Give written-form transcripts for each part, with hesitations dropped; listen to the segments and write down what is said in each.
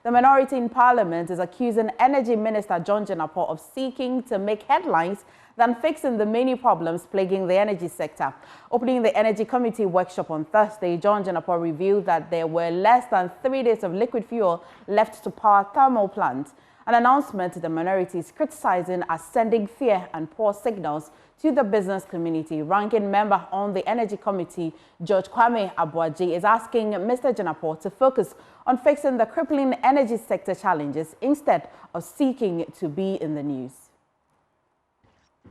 The minority in Parliament is accusing Energy Minister John Jinapor of seeking to make headlines than fixing the many problems plaguing the energy sector. Opening the Energy Committee workshop on Thursday, John Jinapor revealed that there were less than 3 days of liquid fuel left to power thermal plants. An announcement the minority is criticizing as sending fear and poor signals to the business community. Ranking member on the Energy Committee, George Kwame Abuaji, is asking Mr. Jinapor to focus on fixing the crippling energy sector challenges instead of seeking to be in the news.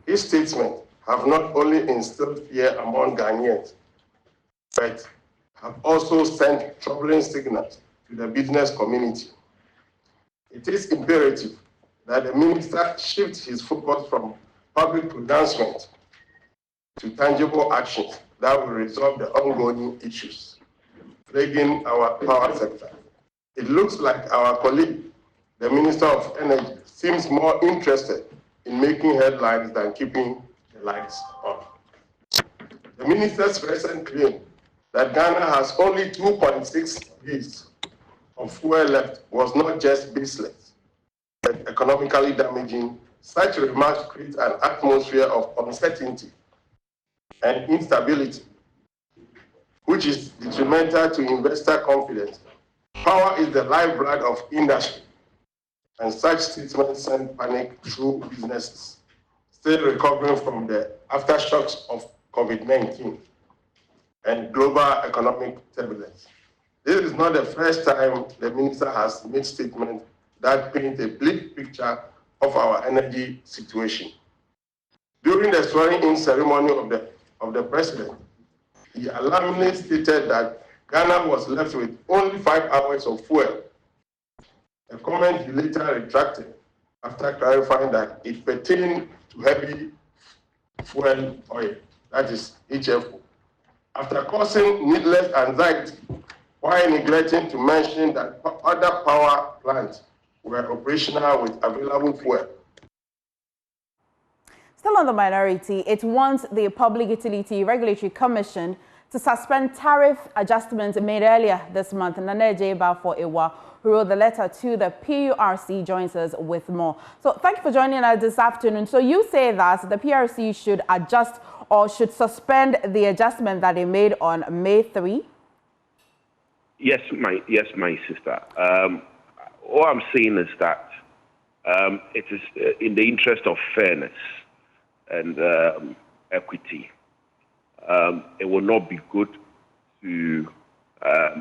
His statements have not only instilled fear among Ghanaians, but have also sent troubling signals to the business community. It is imperative that the minister shifts his focus from public pronouncement to tangible actions that will resolve the ongoing issues plaguing our power sector. It looks like our colleague, the Minister of Energy, seems more interested in making headlines than keeping the lights on. The minister's recent claim that Ghana has only 2.6 days of fuel left was not just baseless, but economically damaging. Such remarks create an atmosphere of uncertainty and instability, which is detrimental to investor confidence. Power is the lifeblood of industry, and such statements send panic through businesses still recovering from the aftershocks of COVID-19 and global economic turbulence. This is not the first time the minister has made statements that paint a bleak picture of our energy situation. During the swearing-in ceremony of the president, he alarmingly stated that Ghana was left with only 5 hours of fuel, a comment he later retracted after clarifying that it pertained to heavy fuel oil, that is HFO, after causing needless anxiety while neglecting to mention that other power plants were operational with available fuel. Still on the minority, it wants the Public Utility Regulatory Commission to suspend tariff adjustments made earlier this month. Nana J. Balfour-Ewa, who wrote the letter to the PURC, joins us with more. So thank you for joining us this afternoon. So you say that the PURC should adjust or should suspend the adjustment that they made on May 3? Yes, my sister. All I'm saying is that it is in the interest of fairness and equity. It will not be good to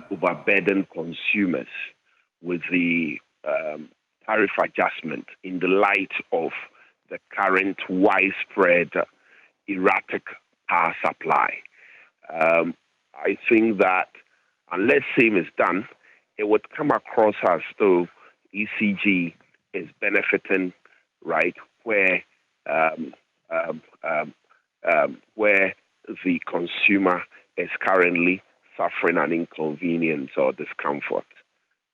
overburden consumers with the tariff adjustment in the light of the current widespread erratic power supply. I think that unless same is done, it would come across as though ECG is benefiting, right, where the consumer is currently suffering an inconvenience or discomfort.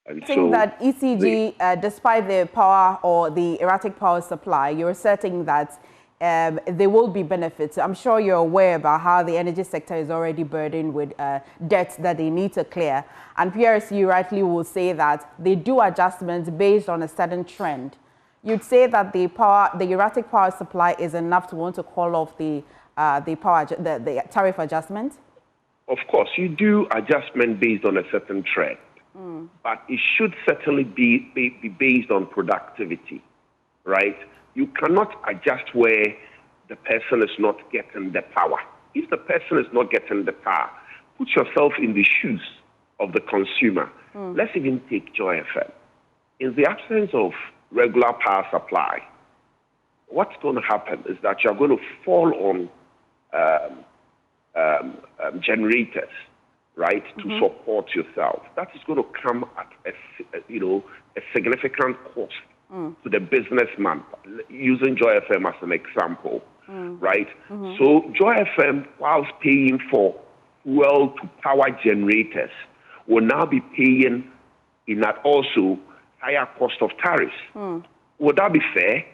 And I think that ECG, despite the power or the erratic power supply, you're asserting that there will be benefits. I'm sure you're aware about how the energy sector is already burdened with debts that they need to clear. And PRC rightly will say that they do adjustments based on a certain trend. You'd say that the erratic power supply is enough to want to call off the tariff adjustment? Of course, you do adjustment based on a certain trend, but it should certainly be based on productivity, right? You cannot adjust where the person is not getting the power. If the person is not getting the power, put yourself in the shoes of the consumer. Let's even take Joy FM. In the absence of regular power supply, what's going to happen is that you're going to fall on generators, right, to support yourself. That is going to come at a significant cost to the businessman, using Joy FM as an example, right? So Joy FM, whilst paying for fuel to power generators, will now be paying in that also higher cost of tariffs. Would that be fair?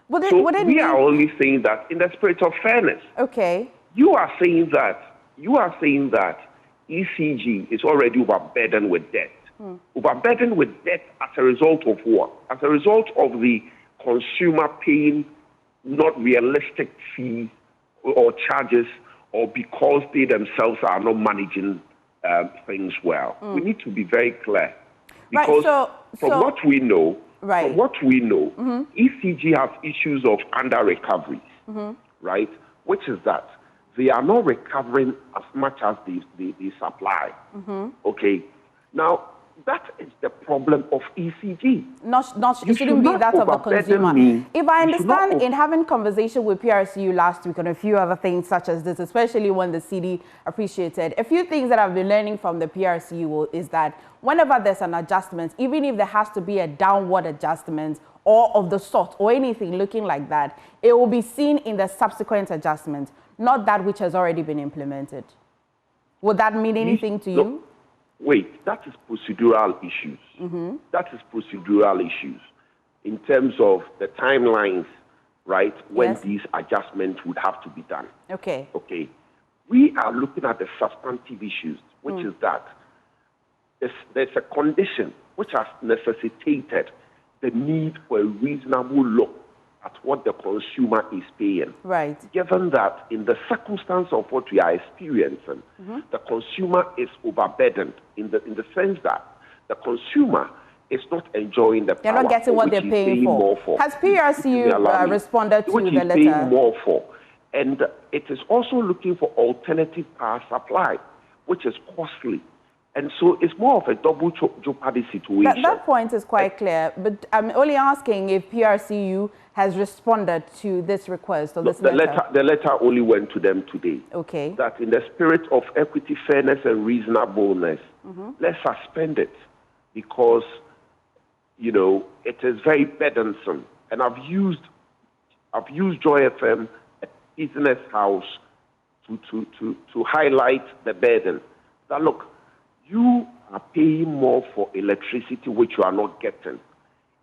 We are only saying that in the spirit of fairness. Okay. You are saying that ECG is already overburdened with debt. Overburdened with debt as a result of what? As a result of the consumer paying not realistic fees or charges, or because they themselves are not managing things well. We need to be very clear. Because from what we know, ECG have issues of under-recoveries, right? Which is that they are not recovering as much as they supply. Okay. Now, that is the problem of ECG. It shouldn't be that of the consumer. If I understand, in having conversation with PRCU last week on a few other things such as this, especially when the CD appreciated, a few things that I've been learning from the PRCU is that whenever there's an adjustment, even if there has to be a downward adjustment or of the sort or anything looking like that, it will be seen in the subsequent adjustment, not that which has already been implemented. Would that mean anything to you? Wait, that is procedural issues. That is procedural issues in terms of the timelines, right, when these adjustments would have to be done. Okay. Okay. We are looking at the substantive issues, which is that there's a condition which has necessitated the need for a reasonable look at what the consumer is paying. Right. Given that in the circumstance of what we are experiencing, the consumer is overburdened in the sense that the consumer is not enjoying the They're not getting what they're paying for. Has PRCU responded to the letter? Which is paying more for. And it is also looking for alternative power supply, which is costly. And so it's more of a double jeopardy situation. That point is quite clear, but I'm only asking if PRCU has responded to this request or this letter. The letter only went to them today. Okay. That in the spirit of equity, fairness, and reasonableness, let's suspend it because, you know, it is very burdensome. And I've used Joy FM, a business house, to highlight the burden. That look, you are paying more for electricity, which you are not getting.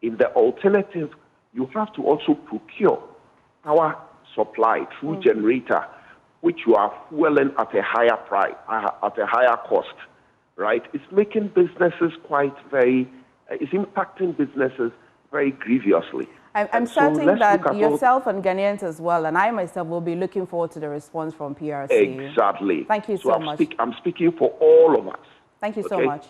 In the alternative, you have to also procure power supply through generator, which you are fueling at a higher price, at a higher cost, right? It's making businesses it's impacting businesses very grievously. I'm certain that yourself and Ghanaians as well, and I myself will be looking forward to the response from PRC. Exactly. Thank you so much. I'm speaking for all of us. Thank you so much.